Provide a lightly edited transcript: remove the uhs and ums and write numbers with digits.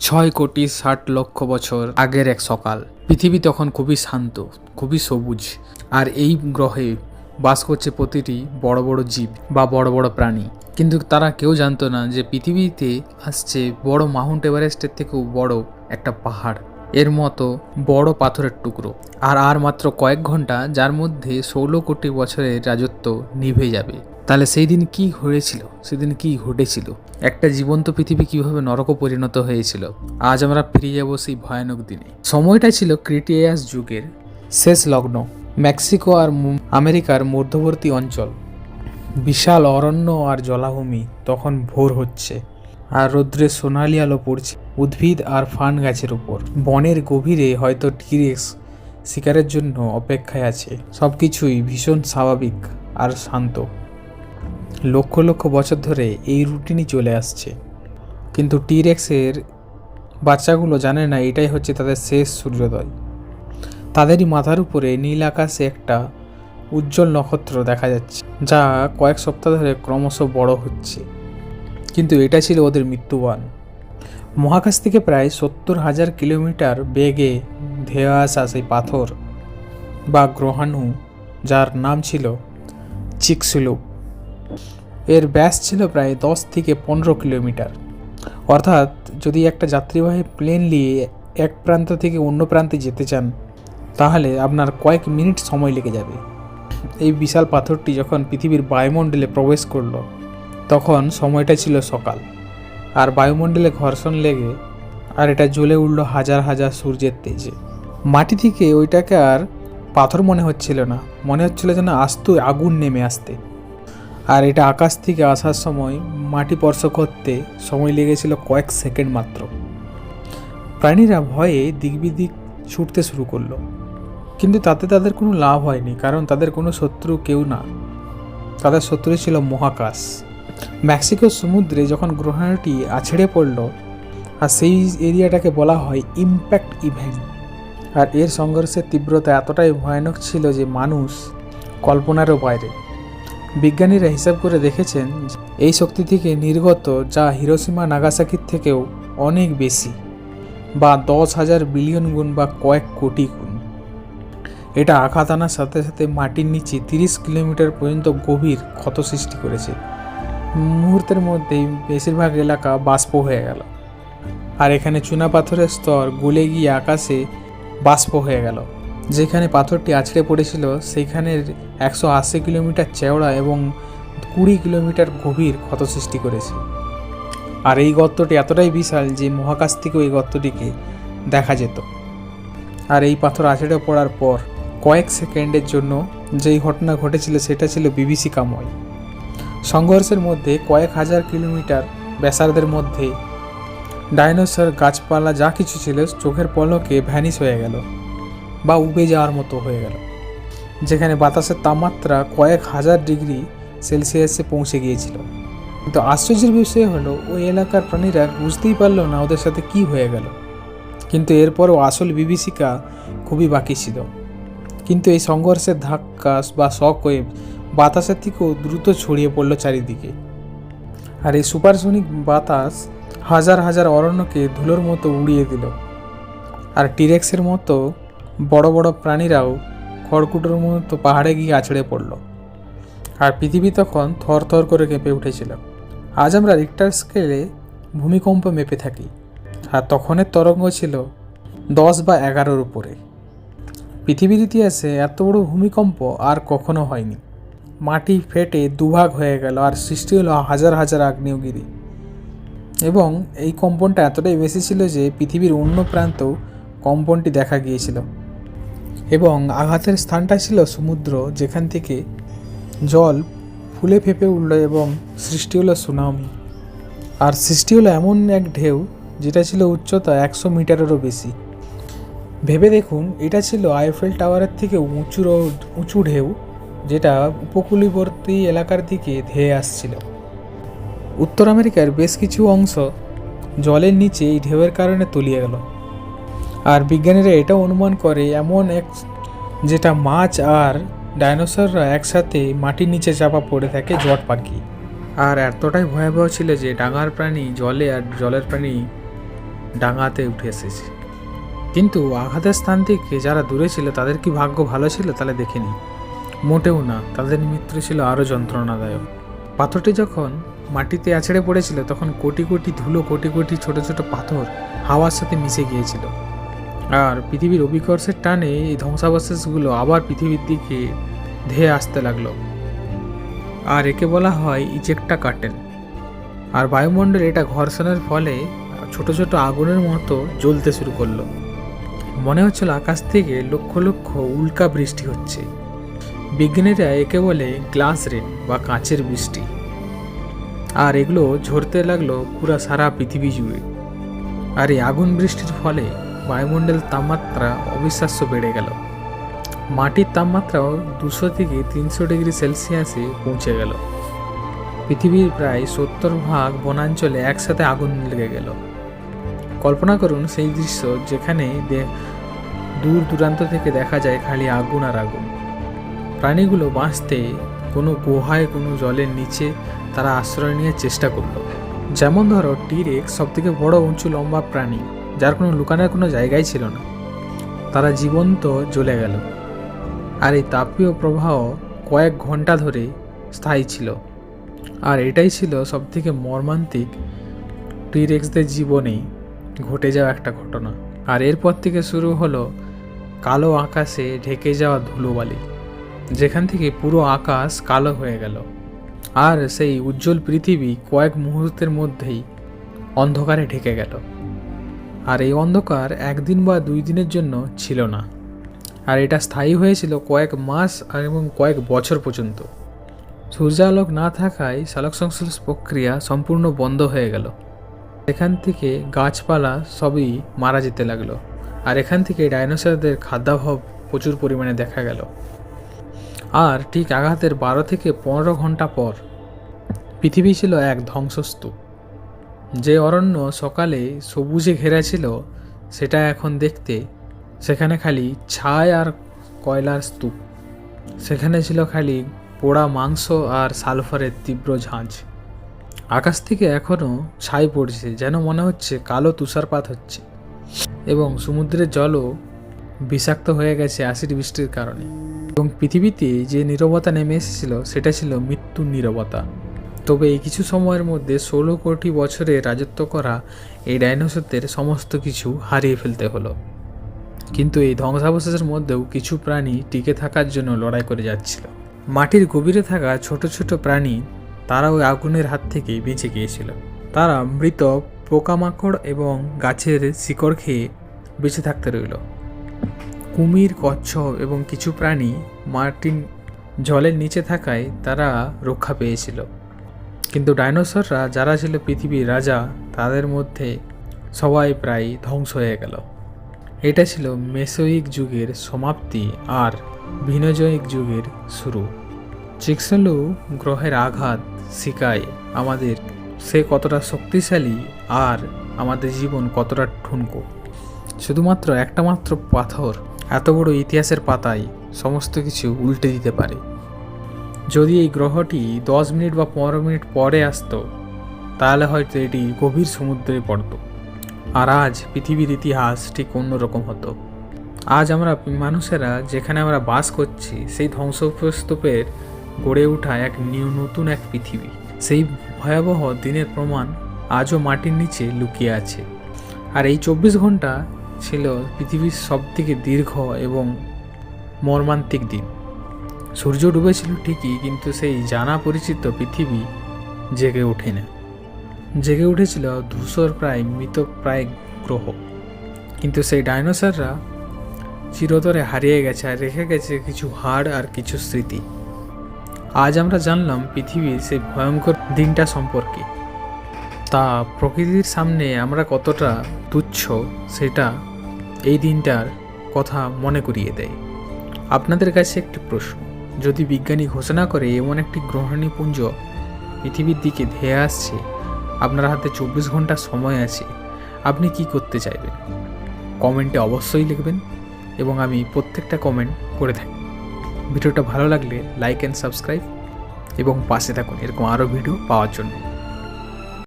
6,60,00,000 বছর আগের এক সকাল। পৃথিবী তখন খুবই শান্ত, খুবই সবুজ। আর এই গ্রহে বাস করছে প্রতিটি বড় বড় জীব বা বড় বড় প্রাণী। কিন্তু তারা কেউ জানতো না যে পৃথিবীতে আসছে বড় মাউন্ট এভারেস্টের থেকেও বড় একটা পাহাড়, এর মতো বড় পাথরের টুকরো। আর মাত্র কয়েক ঘন্টা, যার মধ্যে 16 কোটি বছরের রাজত্ব নিভে যাবে। তাহলে সেই দিন কি হয়েছিল, সেদিন কি ঘটেছিল, একটা জীবন্ত পৃথিবী কিভাবে নরকে পরিণত হয়েছিল। আজ আমরা ফিরে যাব সেই ভয়ানক দিনে। সময়টা ছিল ক্রিটেয়াস যুগের শেষ লগ্ন। মেক্সিকো আর আমেরিকার মধ্যবর্তী অঞ্চল। বিশাল অরণ্য আর জলাভূমি। তখন ভোর হচ্ছে আর রৌদ্রে সোনালি আলো পড়ছে উদ্ভিদ আর ফান গাছের উপর। বনের গভীরে হয়তো টিরেক্স শিকারের জন্য অপেক্ষায় আছে। সবকিছুই ভীষণ স্বাভাবিক আর শান্ত। লক্ষ লক্ষ বছর ধরে এই রুটিনই চলে আসছে। কিন্তু টিরেক্সের বাচ্চাগুলো জানে না এটাই হচ্ছে তাদের শেষ সূর্যোদয়। তাদেরই মাথার উপরে নীল আকাশে একটা উজ্জ্বল নক্ষত্র দেখা যাচ্ছে, যা কয়েক সপ্তাহ ধরে ক্রমশ বড় হচ্ছে। কিন্তু এটা ছিল ওদের মৃত্যুবান। মহাকাশ থেকে প্রায় 70,000 কিলোমিটার বেগে ধেয়ে আসা সেই পাথর বা গ্রহাণু, যার নাম ছিল চিকসুলুপ। এর ব্যাস ছিল প্রায় 10 থেকে 15 কিলোমিটার। অর্থাৎ যদি একটা যাত্রীবাহী প্লেন নিয়ে এক প্রান্ত থেকে অন্য প্রান্তে যেতে চান, তাহলে আপনার কয়েক মিনিট সময় লেগে যাবে। এই বিশাল পাথরটি যখন পৃথিবীর বায়ুমণ্ডলে প্রবেশ করলো, তখন সময়টা ছিল সকাল। আর বায়ুমণ্ডলে ঘর্ষণ লেগে আর এটা জ্বলে উঠল হাজার হাজার সূর্যের তেজে। মাটি থেকে ওইটাকে আর পাথর মনে হচ্ছিল না, মনে হচ্ছিল যেন আস্ত আগুন নেমে আসতে। আর এটা আকাশ থেকে আসার সময় মাটি স্পর্শ করতে সময় লেগেছিল কয়েক সেকেন্ড মাত্র। প্রাণীরা ভয়ে দিকবিদিক ছুটতে শুরু করলো, কিন্তু তাতে তাদের কোনো লাভ হয়নি, কারণ তাদের কোনো শত্রু কেউ না। তাদের শত্রু ছিল মহাকাশ। মেক্সিকোর সমুদ্রে যখন গ্রহাণুটি আছড়ে পড়ল, আর সেই এরিয়াটাকে বলা হয় ইম্প্যাক্ট ইভেন্ট। আর এর সংঘর্ষের তীব্রতা এতটাই ভয়ানক ছিল যে মানুষ কল্পনারও বাইরে। বিজ্ঞানীরা হিসাব করে দেখেছেন এই শক্তি থেকে নির্গত যা হিরোশিমা নাগাসাকির থেকেও অনেক বেশি, বা 10,000 বিলিয়ন গুণ বা কয়েক কোটি গুণ। এটা আঘাত আনার সাথে সাথে মাটির নিচে 30 কিলোমিটার পর্যন্ত গভীর ক্ষত সৃষ্টি করেছে। মুহূর্তের মধ্যেই বেশিরভাগ এলাকা বাষ্প হয়ে গেল। আর এখানে চুনা পাথরের স্তর গলে গিয়ে আকাশে বাষ্প হয়ে গেল। যেখানে পাথরটি আছড়ে পড়েছিল সেইখানের 180 কিলোমিটার চওড়া এবং 20 কিলোমিটার গভীর ক্ষত সৃষ্টি করেছে। আর এই গর্তটি এতটাই বিশাল যে মহাকাশ থেকেও এই গর্তটিকে দেখা যেত। আর এই পাথর আছড়ে পড়ার পর কয়েক সেকেন্ডের জন্য যেই ঘটনা ঘটেছিল সেটা ছিল বিভীষিকাময়। সংঘর্ষের মধ্যে কয়েক হাজার কিলোমিটার ব্যাসার্ধের মধ্যে ডাইনোসর, গাছপালা যা কিছু ছিল চোখের পলকে ভ্যানিশ হয়ে গেল বা উবে যাওয়ার মতো হয়ে গেল। যেখানে বাতাসের তাপমাত্রা কয়েক হাজার ডিগ্রি সেলসিয়াসে পৌঁছে গিয়েছিল। কিন্তু আশ্চর্যের বিষয় হলো ওই এলাকার প্রাণীরা বুঝতেই পারলো না ওদের সাথে কি হয়ে গেল। কিন্তু এরপরও আসল বিভীষিকা খুবই বাকি ছিল। কিন্তু এই সংঘর্ষের ধাক্কা বা শক ওয়েভ বাতাসের থেকেও দ্রুত ছড়িয়ে পড়লো চারিদিকে। আর এই সুপারসনিক বাতাস হাজার হাজার অরণ্যকে ধুলোর মতো উড়িয়ে দিল। আর টিরেক্সের মতো বড় বড় প্রাণীরাও খড়কুটোর মতো পাহাড়ে গিয়ে আছড়ে পড়ল। আর পৃথিবী তখন থর থর করে কেঁপে উঠেছিল। আজ আমরা রিক্টার স্কেলে ভূমিকম্প মেপে থাকি, আর তখনের তরঙ্গ ছিল 10 বা 11-র উপরে। পৃথিবীর ইতিহাসে এত বড় ভূমিকম্প আর কখনো হয়নি। মাটি ফেটে দুভাগ হয়ে গেল আর সৃষ্টি হলো হাজার হাজার আগ্নেয়গিরি। এবং এই কম্পনটা এতটাই বেশি ছিল যে পৃথিবীর অন্য প্রান্তেও কম্পনটি দেখা গিয়েছিল। এবং আঘাতের স্থানটা ছিল সমুদ্র, যেখান থেকে জল ফুলে ফেঁপে উঠল এবং সৃষ্টি হলো সুনামি। আর সৃষ্টি হলো এমন এক ঢেউ যেটা ছিল উচ্চতা 100 মিটারেরও বেশি। ভেবে দেখুন, এটা ছিল আইফেল টাওয়ারের থেকে উঁচু ঢেউ, যেটা উপকূলবর্তী এলাকার দিকে ধেয়ে আসছিল। উত্তর আমেরিকার বেশ কিছু অংশ জলের নিচে এই ঢেউয়ের কারণে তলিয়ে গেল। আর বিজ্ঞানীরা এটাও অনুমান করে এমন এক যেটা মাছ আর ডাইনোসররা একসাথে মাটির নিচে চাপা পড়ে থাকে জট পাখি। আর এতটাই ভয়াবহ ছিল যে ডাঙার প্রাণী জলে আর জলের প্রাণী ডাঙাতে উঠে এসেছে। কিন্তু আঘাতের স্থান থেকে যারা দূরে ছিল তাদের কি ভাগ্য ভালো ছিল তাহলে দেখেনি? মোটেও না, তাদের মৃত্যু ছিল আরও যন্ত্রণাদায়ক। পাথরটি যখন মাটিতে আছড়ে পড়েছিল তখন কোটি কোটি ধুলো, কোটি কোটি ছোট ছোট পাথর হাওয়ার সাথে মিশে গিয়েছিল। আর পৃথিবীর অভিকর্ষের টানে এই ধ্বংসাবশেষগুলো আবার পৃথিবীর দিকে ধেয়ে আসতে লাগলো। আর একে বলা হয় ইজেক্টা কার্টেন। আর বায়ুমণ্ডলে এটা ঘর্ষণের ফলে ছোট ছোট আগুনের মতো জ্বলতে শুরু করলো। মনে হচ্ছিল আকাশ থেকে লক্ষ লক্ষ উল্কা বৃষ্টি হচ্ছে। বিজ্ঞানীরা একে বলে গ্লাস রেন বা কাঁচের বৃষ্টি। আর এগুলো ঝরতে লাগলো পুরা সারা পৃথিবী জুড়ে। আর এই আগুন বৃষ্টির ফলে বায়ুমণ্ডলের তাপমাত্রা অবিশ্বাস্য বেড়ে গেল। মাটির তাপমাত্রাও 200 থেকে 300 ডিগ্রি সেলসিয়াসে পৌঁছে গেল। পৃথিবীর প্রায় 70% বনাঞ্চলে একসাথে আগুন লেগে গেল। কল্পনা করুন সেই দৃশ্য যেখানে দূর দূরান্ত থেকে দেখা যায় খালি আগুন আর আগুন। প্রাণীগুলো বাঁচতে কোনো গুহায়, কোনো জলের নিচে তারা আশ্রয় নেওয়ার চেষ্টা করলো। যেমন ধরো টি-রেক্স, সবথেকে বড় উঁচু লম্বা প্রাণী, যার কোনো লুকানোর কোনো জায়গাই ছিল না, তারা জীবন্ত জ্বলে গেল। আর এই তাপীয় প্রবাহ কয়েক ঘন্টা ধরে স্থায়ী ছিল। আর এটাই ছিল সবথেকে মর্মান্তিক টি-রেক্সদের জীবনে ঘটে যাওয়া একটা ঘটনা। আর এরপর থেকে শুরু হলো কালো আকাশে ঢেকে যাওয়া ধুলোবালি, যেখান থেকে পুরো আকাশ কালো হয়ে গেল। আর সেই উজ্জ্বল পৃথিবী কয়েক মুহূর্তের মধ্যেই অন্ধকারে ঢেকে গেল। আর এই অন্ধকার একদিন বা 2 দিনের জন্য ছিল না, আর এটা স্থায়ী হয়েছিল কয়েক মাস এবং কয়েক বছর পর্যন্ত। সূর্যালোক না থাকায় সালোক সংশ্লেষ প্রক্রিয়া সম্পূর্ণ বন্ধ হয়ে গেল। এখান থেকে গাছপালা সবই মারা যেতে লাগলো। আর এখান থেকে ডাইনোসরদের খাদ্যাভাব প্রচুর পরিমাণে দেখা গেল। আর ঠিক আঘাতের 12 থেকে 15 ঘন্টা পর পৃথিবী ছিল এক ধ্বংসস্তূপ। যে অরণ্য সকালে সবুজে ঘেরা ছিল সেটা এখন দেখতে সেখানে খালি ছাই আর কয়লার স্তূপ। সেখানে ছিল খালি পোড়া মাংস আর সালফারের তীব্র ঝাঁঝ। আকাশ থেকে এখনও ছাই পড়ছে, যেন মনে হচ্ছে কালো তুষারপাত হচ্ছে। এবং সমুদ্রের জলও বিষাক্ত হয়ে গেছে অ্যাসিড বৃষ্টির কারণে। এবং পৃথিবীতে যে নীরবতা নেমে এসেছিল সেটা ছিল মৃত্যুর নীরবতা। তবে এই কিছু সময়ের মধ্যে 16 কোটি বছরে রাজত্ব করা এই ডাইনোসরদের সমস্ত কিছু হারিয়ে ফেলতে হলো। কিন্তু এই ধ্বংসাবশেষের মধ্যেও কিছু প্রাণী টিকে থাকার জন্য লড়াই করে যাচ্ছিল। মাটির গভীরে থাকা ছোট ছোট প্রাণী, তারা ওই আগুনের হাত থেকে বেঁচে গিয়েছিল। তারা মৃত পোকামাকড় এবং গাছের শিকড় খেয়ে বেঁচে থাকতে রইল। কুমির, কচ্ছপ এবং কিছু প্রাণী মাটির জলের নিচে থাকায় তারা রক্ষা পেয়েছিল। কিন্তু ডাইনোসররা যারা ছিল পৃথিবীর রাজা, তাদের মধ্যে সবাই প্রায় ধ্বংস হয়ে গেল। এটা ছিল মেসোইক যুগের সমাপ্তি আর ভিনোজোইক যুগের শুরু। চিকসেলু গ্রহের আঘাত শিখায় আমাদের সে কতটা শক্তিশালী আর আমাদের জীবন কতটা ঠুনকো। শুধুমাত্র একটা মাত্র পাথর এত বড় ইতিহাসের পাতায় সমস্ত কিছু উল্টে দিতে পারে। যদি এই গ্রহটি 10 মিনিট বা 15 মিনিট পরে আসতো তাহলে হয়তো এটি গভীর সমুদ্রে পড়তো। আর আজ পৃথিবীর ইতিহাস ঠিক অন্যরকম হতো। আজ আমরা মানুষেরা যেখানে আমরা বাস করছি সেই ধ্বংসস্তূপের গড়ে ওঠা এক নতুন এক পৃথিবী। সেই ভয়াবহ দিনের প্রমাণ আজও মাটির নিচে লুকিয়ে আছে। আর এই 24 ঘন্টা ছিল পৃথিবীর সবথেকে দীর্ঘ এবং মর্মান্তিক দিন। সূর্য ডুবেছিল ঠিকই, কিন্তু সেই জানা পরিচিত পৃথিবী জেগে ওঠে না। জেগে উঠেছিল ধূসর প্রায় মৃতপ্রায় গ্রহ। কিন্তু সেই ডাইনোসররা চিরতরে হারিয়ে গেছে আর রেখে গেছে কিছু হাড় আর কিছু স্মৃতি। আজ আমরা জানলাম পৃথিবীর সেই ভয়ঙ্কর দিনটা সম্পর্কে। তা প্রকৃতির সামনে আমরা কতটা তুচ্ছ সেটা এই দিনটার কথা মনে করিয়ে দেয়। আপনাদের কাছে একটি প্রশ্ন, যদি বিজ্ঞানী ঘোষণা করে এমন একটি গ্রহাণুপুঞ্জ পৃথিবীর দিকে ধেয়ে আসছে, আপনার হাতে 24 ঘন্টা সময় আছে, আপনি কি করতে চাইবেন? কমেন্টে অবশ্যই লিখবেন এবং আমি প্রত্যেকটা কমেন্ট করে থাকি। ভিডিওটা ভালো লাগলে লাইক অ্যান্ড সাবস্ক্রাইব এবং পাশে থাকুন এরকম আরও ভিডিও পাওয়ার জন্য।